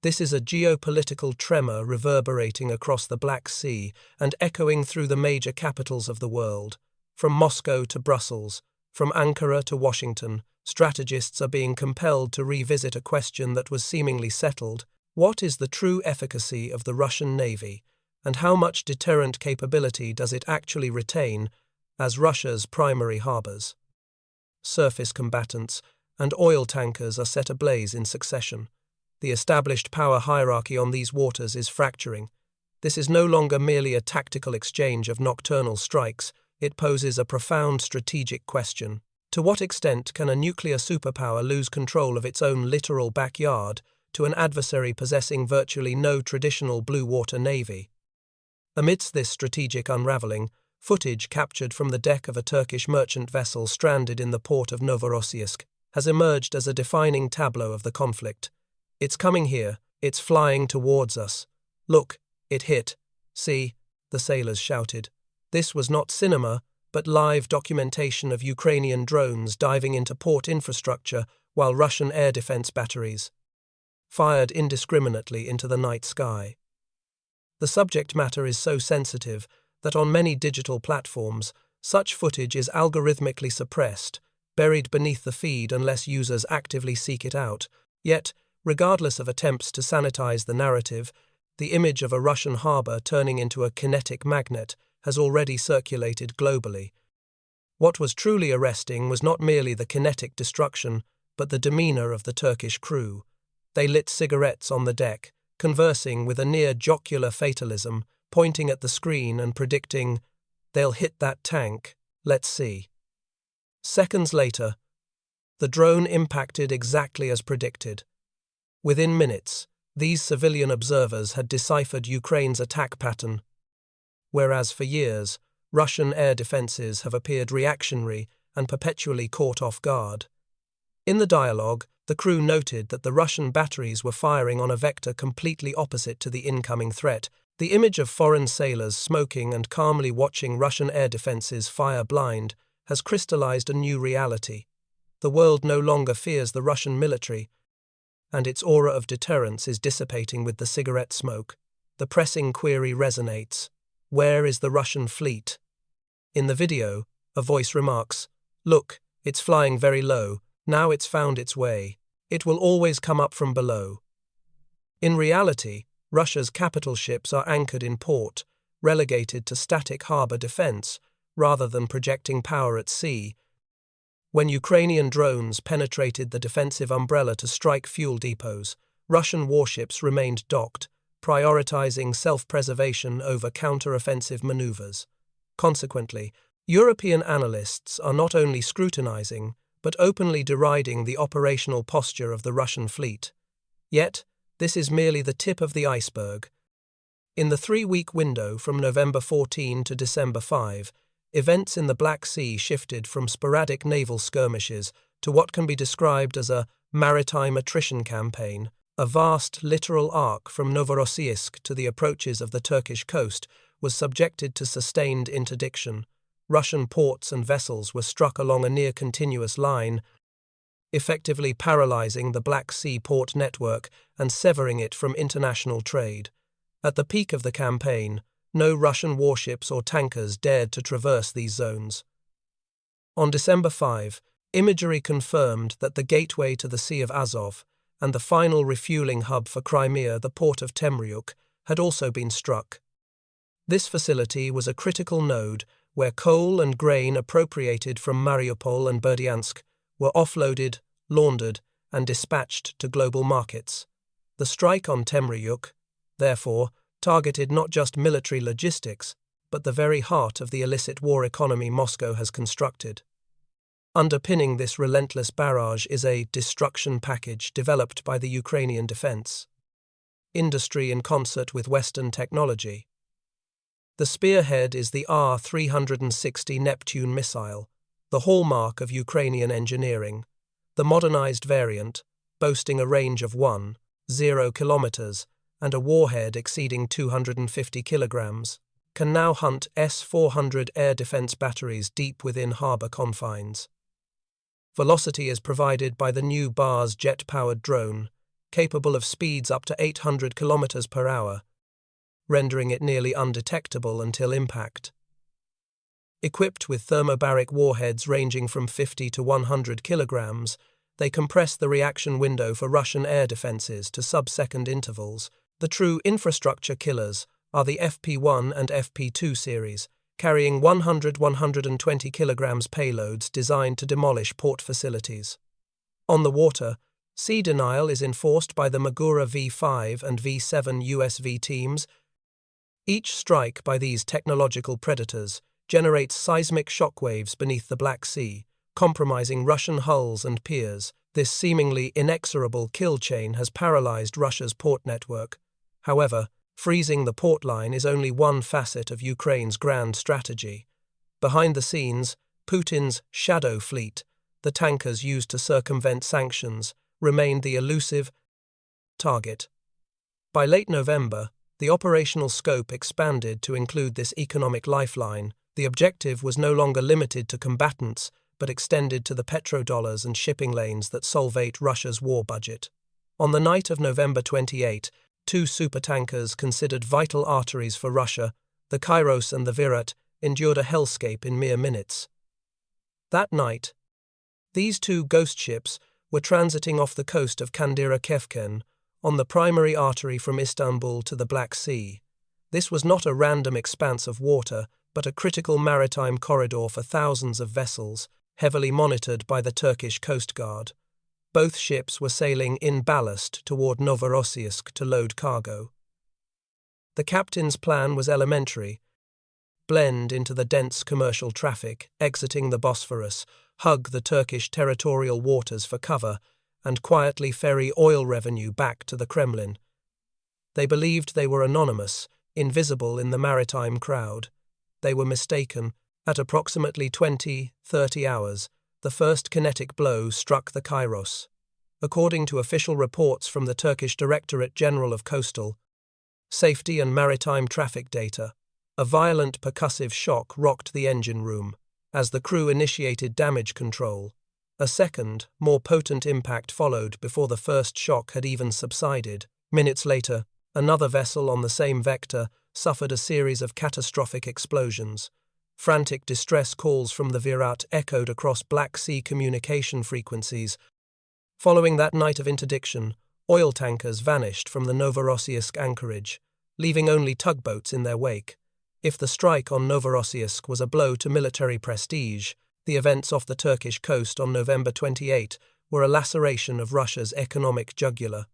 This is a geopolitical tremor reverberating across the Black Sea and echoing through the major capitals of the world. From Moscow to Brussels, from Ankara to Washington, strategists are being compelled to revisit a question that was seemingly settled. What is the true efficacy of the Russian Navy, and how much deterrent capability does it actually retain as Russia's primary harbors? Surface combatants and oil tankers are set ablaze in succession. The established power hierarchy on these waters is fracturing. This is no longer merely a tactical exchange of nocturnal strikes. It poses a profound strategic question. To what extent can a nuclear superpower lose control of its own littoral backyard to an adversary possessing virtually no traditional blue water navy? Amidst this strategic unraveling, footage captured from the deck of a Turkish merchant vessel stranded in the port of Novorossiysk has emerged as a defining tableau of the conflict. It's coming here, it's flying towards us. Look, it hit. See, the sailors shouted. This was not cinema, but live documentation of Ukrainian drones diving into port infrastructure while Russian air defense batteries fired indiscriminately into the night sky. The subject matter is so sensitive that on many digital platforms, such footage is algorithmically suppressed, buried beneath the feed unless users actively seek it out. Yet, regardless of attempts to sanitize the narrative, the image of a Russian harbor turning into a kinetic magnet has already circulated globally. What was truly arresting was not merely the kinetic destruction, but the demeanor of the Turkish crew. They lit cigarettes on the deck, conversing with a near jocular fatalism, pointing at the screen and predicting, "They'll hit that tank, let's see." Seconds later, the drone impacted exactly as predicted. Within minutes, these civilian observers had deciphered Ukraine's attack pattern, whereas for years, Russian air defenses have appeared reactionary and perpetually caught off guard. In the dialogue, the crew noted that the Russian batteries were firing on a vector completely opposite to the incoming threat. The image of foreign sailors smoking and calmly watching Russian air defenses fire blind has crystallized a new reality. The world no longer fears the Russian military, and its aura of deterrence is dissipating with the cigarette smoke. The pressing query resonates. Where is the Russian fleet? In the video, a voice remarks, "Look, it's flying very low. Now it's found its way. It will always come up from below." In reality, Russia's capital ships are anchored in port, relegated to static harbor defense, rather than projecting power at sea. When Ukrainian drones penetrated the defensive umbrella to strike fuel depots, Russian warships remained docked, prioritizing self-preservation over counter-offensive maneuvers. Consequently, European analysts are not only scrutinizing, but openly deriding the operational posture of the Russian fleet. Yet, this is merely the tip of the iceberg. In the 3-week window from November 14 to December 5, events in the Black Sea shifted from sporadic naval skirmishes to what can be described as a maritime attrition campaign. A vast littoral arc from Novorossiysk to the approaches of the Turkish coast was subjected to sustained interdiction. Russian ports and vessels were struck along a near-continuous line, effectively paralyzing the Black Sea port network and severing it from international trade. At the peak of the campaign, no Russian warships or tankers dared to traverse these zones. On December 5, imagery confirmed that the gateway to the Sea of Azov and the final refueling hub for Crimea, the port of Temryuk, had also been struck. This facility was a critical node where coal and grain appropriated from Mariupol and Berdyansk were offloaded, laundered, and dispatched to global markets. The strike on Temryuk, therefore, targeted not just military logistics, but the very heart of the illicit war economy Moscow has constructed. Underpinning this relentless barrage is a destruction package developed by the Ukrainian defense industry in concert with Western technology. The spearhead is the R-360 Neptune missile, the hallmark of Ukrainian engineering. The modernized variant, boasting a range of 1.0 kilometers and a warhead exceeding 250 kilograms, can now hunt S-400 air defense batteries deep within harbor confines. Velocity is provided by the new BARS jet-powered drone, capable of speeds up to 800 kilometers per hour, rendering it nearly undetectable until impact. Equipped with thermobaric warheads ranging from 50 to 100 kilograms, they compress the reaction window for Russian air defenses to sub-second intervals. The true infrastructure killers are the FP-1 and FP-2 series, carrying 100-120 kilograms payloads designed to demolish port facilities. On the water, sea denial is enforced by the Magura V5 and V7 USV teams. Each strike by these technological predators generates seismic shockwaves beneath the Black Sea, compromising Russian hulls and piers. This seemingly inexorable kill chain has paralyzed Russia's port network. However, freezing the port line is only one facet of Ukraine's grand strategy. Behind the scenes, Putin's shadow fleet, the tankers used to circumvent sanctions, remained the elusive target. By late November, the operational scope expanded to include this economic lifeline. The objective was no longer limited to combatants, but extended to the petrodollars and shipping lanes that solvate Russia's war budget. On the night of November 28, two supertankers considered vital arteries for Russia, the Kairos and the Virat, endured a hellscape in mere minutes. That night, these two ghost ships were transiting off the coast of Kandyra-Kevken, on the primary artery from Istanbul to the Black Sea. This was not a random expanse of water, but a critical maritime corridor for thousands of vessels, heavily monitored by the Turkish Coast Guard. Both ships were sailing in ballast toward Novorossiysk to load cargo. The captain's plan was elementary: blend into the dense commercial traffic, exiting the Bosphorus, hug the Turkish territorial waters for cover, and quietly ferry oil revenue back to the Kremlin. They believed they were anonymous, invisible in the maritime crowd. They were mistaken. At approximately 20-30 hours, the first kinetic blow struck the Kairos. According to official reports from the Turkish Directorate General of Coastal Safety and Maritime Traffic Data, a violent percussive shock rocked the engine room. As the crew initiated damage control, a second, more potent impact followed before the first shock had even subsided. Minutes later, another vessel on the same vector suffered a series of catastrophic explosions. Frantic distress calls from the Virat echoed across Black Sea communication frequencies. Following that night of interdiction, oil tankers vanished from the Novorossiysk anchorage, leaving only tugboats in their wake. If the strike on Novorossiysk was a blow to military prestige, the events off the Turkish coast on November 28 were a laceration of Russia's economic jugular.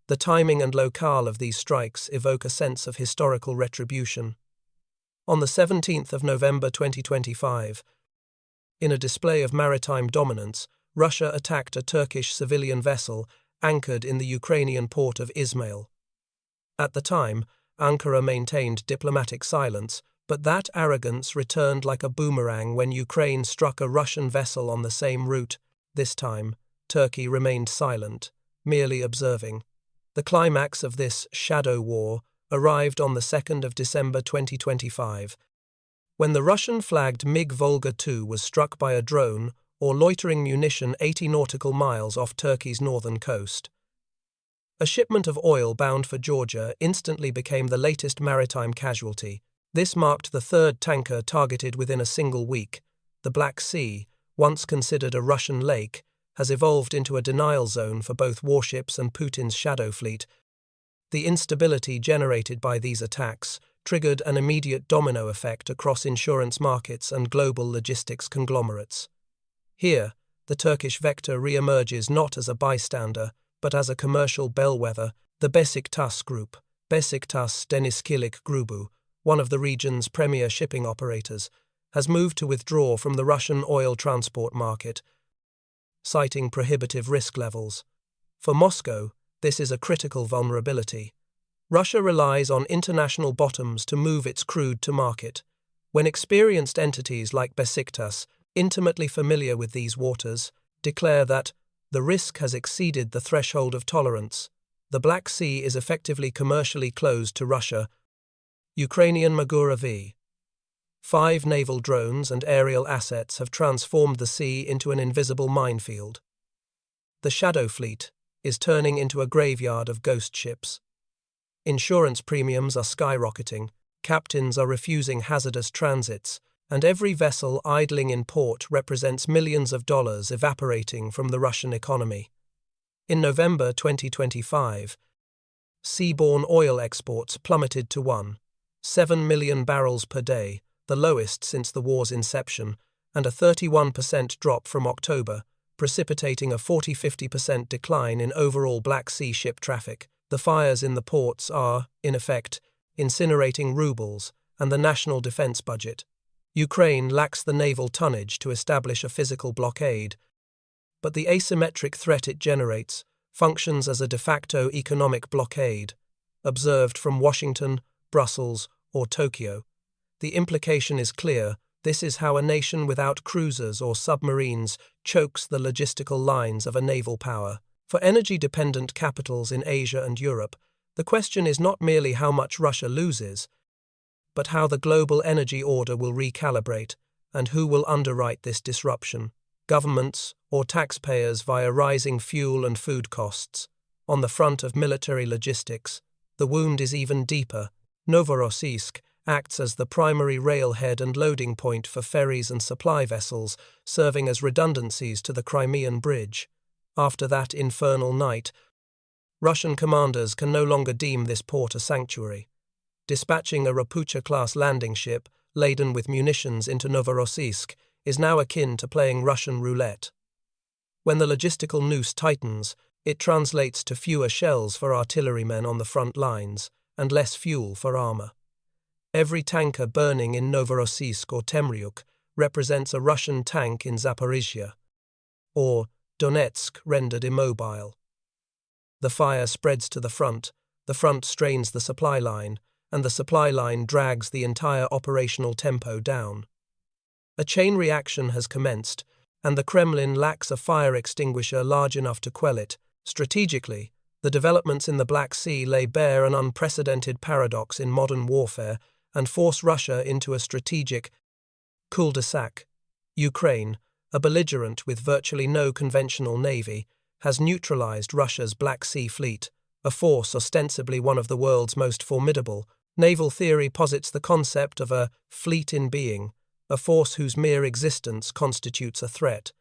The timing and locale of these strikes evoke a sense of historical retribution. On the 17th of November 2025, in a display of maritime dominance, Russia attacked a Turkish civilian vessel anchored in the Ukrainian port of Izmail. At the time, Ankara maintained diplomatic silence, but that arrogance returned like a boomerang when Ukraine struck a Russian vessel on the same route. This time, Turkey remained silent, merely observing. The climax of this shadow war arrived on the 2nd of December 2025, when the Russian-flagged MiG Volga-II was struck by a drone or loitering munition 80 nautical miles off Turkey's northern coast. A shipment of oil bound for Georgia instantly became the latest maritime casualty. This marked the third tanker targeted within a single week. The Black Sea, once considered a Russian lake, has evolved into a denial zone for both warships and Putin's shadow fleet. The instability generated by these attacks triggered an immediate domino effect across insurance markets and global logistics conglomerates. Here, the Turkish vector re-emerges not as a bystander, but as a commercial bellwether. The Besiktas Group, Besiktas Denizcilik Grubu, one of the region's premier shipping operators, has moved to withdraw from the Russian oil transport market, citing prohibitive risk levels. For Moscow, this is a critical vulnerability. Russia relies on international bottoms to move its crude to market. When experienced entities like Besiktas, intimately familiar with these waters, declare that the risk has exceeded the threshold of tolerance, the Black Sea is effectively commercially closed to Russia. Ukrainian Magura V5 naval drones and aerial assets have transformed the sea into an invisible minefield. The Shadow Fleet, is turning into a graveyard of ghost ships. Insurance premiums are skyrocketing, captains are refusing hazardous transits, and every vessel idling in port represents millions of dollars evaporating from the Russian economy. In November 2025, seaborne oil exports plummeted to 1.7 million barrels per day, the lowest since the war's inception, and a 31% drop from October, precipitating a 40–50% decline in overall Black Sea ship traffic. The fires in the ports are, in effect, incinerating rubles and the national defense budget. Ukraine lacks the naval tonnage to establish a physical blockade, but the asymmetric threat it generates functions as a de facto economic blockade, observed from Washington, Brussels, or Tokyo. The implication is clear: this is how a nation without cruisers or submarines chokes the logistical lines of a naval power. For energy-dependent capitals in Asia and Europe, the question is not merely how much Russia loses, but how the global energy order will recalibrate and who will underwrite this disruption: governments or taxpayers via rising fuel and food costs. On the front of military logistics, the wound is even deeper. Novorossiysk acts as the primary railhead and loading point for ferries and supply vessels, serving as redundancies to the Crimean Bridge. After that infernal night, Russian commanders can no longer deem this port a sanctuary. Dispatching a Rapucha-class landing ship laden with munitions into Novorossiysk is now akin to playing Russian roulette. When the logistical noose tightens, it translates to fewer shells for artillerymen on the front lines and less fuel for armor. Every tanker burning in Novorossiysk or Temryuk represents a Russian tank in Zaporizhia, or Donetsk rendered immobile. The fire spreads to the front strains the supply line, and the supply line drags the entire operational tempo down. A chain reaction has commenced, and the Kremlin lacks a fire extinguisher large enough to quell it. Strategically, the developments in the Black Sea lay bare an unprecedented paradox in modern warfare and force Russia into a strategic cul-de-sac. Ukraine, a belligerent with virtually no conventional navy, has neutralized Russia's Black Sea fleet, a force ostensibly one of the world's most formidable. Naval theory posits the concept of a fleet in being, a force whose mere existence constitutes a threat.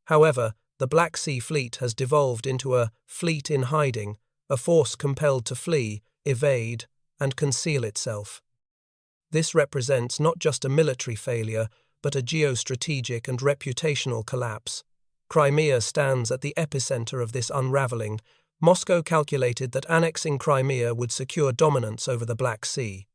However, the Black Sea Fleet has devolved into a fleet in hiding, a force compelled to flee, evade, and conceal itself. This represents not just a military failure, but a geostrategic and reputational collapse. Crimea stands at the epicenter of this unraveling. Moscow calculated that annexing Crimea would secure dominance over the Black Sea.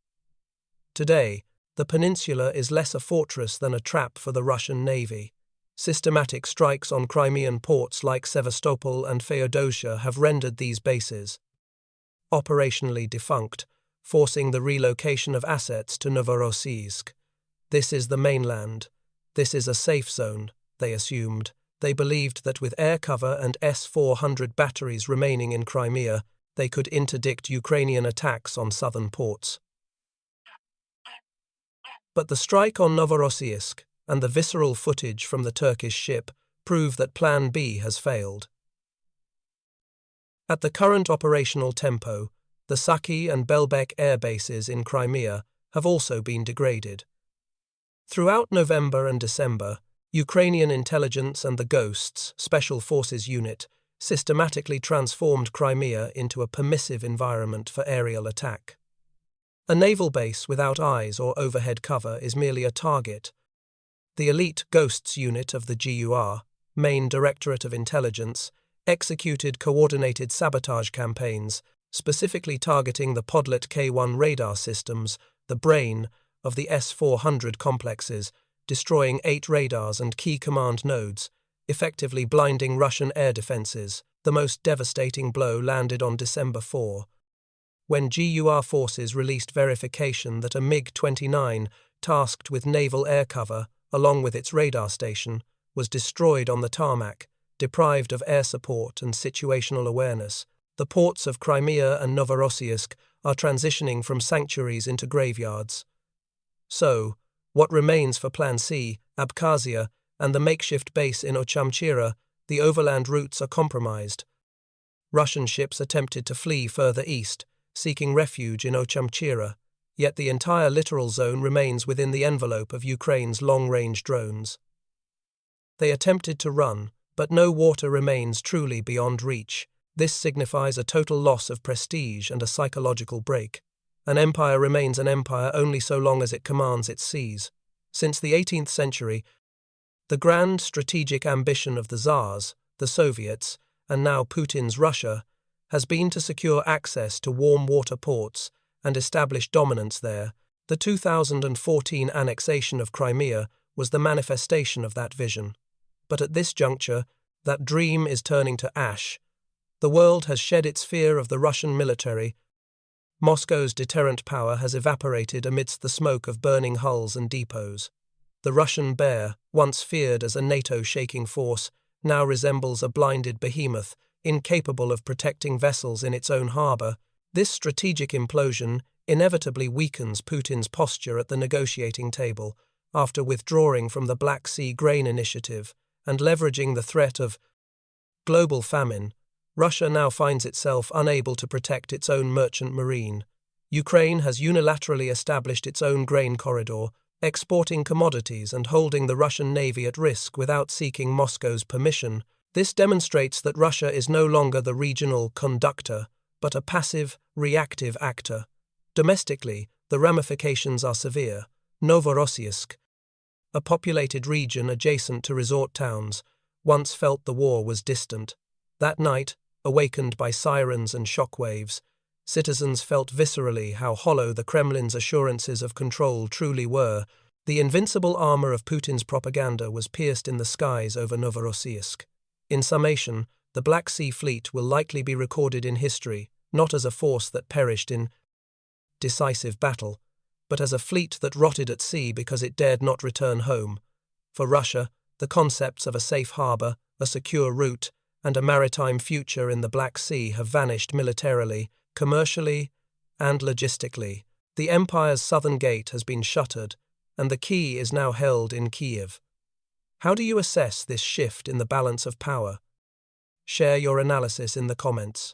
Today, the peninsula is less a fortress than a trap for the Russian Navy. Systematic strikes on Crimean ports like Sevastopol and Feodosia have rendered these bases operationally defunct, forcing the relocation of assets to Novorossiysk. This is the mainland. This is a safe zone, they assumed. They believed that with air cover and S-400 batteries remaining in Crimea, they could interdict Ukrainian attacks on southern ports. But the strike on Novorossiysk and the visceral footage from the Turkish ship prove that Plan B has failed. At the current operational tempo, the Saki and Belbek air bases in Crimea have also been degraded. Throughout November and December, Ukrainian intelligence and the Ghosts Special Forces Unit systematically transformed Crimea into a permissive environment for aerial attack. A naval base without eyes or overhead cover is merely a target. The elite Ghosts Unit of the GUR, Main Directorate of Intelligence, executed coordinated sabotage campaigns, specifically targeting the Podlet K-1 radar systems, the brain of the S-400 complexes, destroying 8 radars and key command nodes, effectively blinding Russian air defenses. The most devastating blow landed on December 4, when GUR forces released verification that a MiG-29, tasked with naval air cover, along with its radar station, was destroyed on the tarmac, deprived of air support and situational awareness. The ports of Crimea and Novorossiysk are transitioning from sanctuaries into graveyards. So, what remains for Plan C, Abkhazia, and the makeshift base in Ochamchira? The overland routes are compromised. Russian ships attempted to flee further east, seeking refuge in Ochamchira, yet the entire littoral zone remains within the envelope of Ukraine's long-range drones. They attempted to run, but no water remains truly beyond reach. This signifies a total loss of prestige and a psychological break. An empire remains an empire only so long as it commands its seas. Since the 18th century, the grand strategic ambition of the Tsars, the Soviets, and now Putin's Russia, has been to secure access to warm water ports and establish dominance there. The 2014 annexation of Crimea was the manifestation of that vision. But at this juncture, that dream is turning to ash. The world has shed its fear of the Russian military. Moscow's deterrent power has evaporated amidst the smoke of burning hulls and depots. The Russian bear, once feared as a NATO shaking force, now resembles a blinded behemoth, incapable of protecting vessels in its own harbour. This strategic implosion inevitably weakens Putin's posture at the negotiating table, after withdrawing from the Black Sea grain initiative and leveraging the threat of global famine. Russia now finds itself unable to protect its own merchant marine. Ukraine has unilaterally established its own grain corridor, exporting commodities and holding the Russian navy at risk without seeking Moscow's permission. This demonstrates that Russia is no longer the regional conductor, but a passive, reactive actor. Domestically, the ramifications are severe. Novorossiysk, a populated region adjacent to resort towns, once felt the war was distant. That night, awakened by sirens and shockwaves, citizens felt viscerally how hollow the Kremlin's assurances of control truly were. The invincible armor of Putin's propaganda was pierced in the skies over Novorossiysk. In summation, the Black Sea Fleet will likely be recorded in history, not as a force that perished in decisive battle, but as a fleet that rotted at sea because it dared not return home. For Russia, the concepts of a safe harbor, a secure route, and a maritime future in the Black Sea have vanished militarily, commercially, and logistically. The empire's southern gate has been shuttered, and the key is now held in Kiev. How do you assess this shift in the balance of power? Share your analysis in the comments.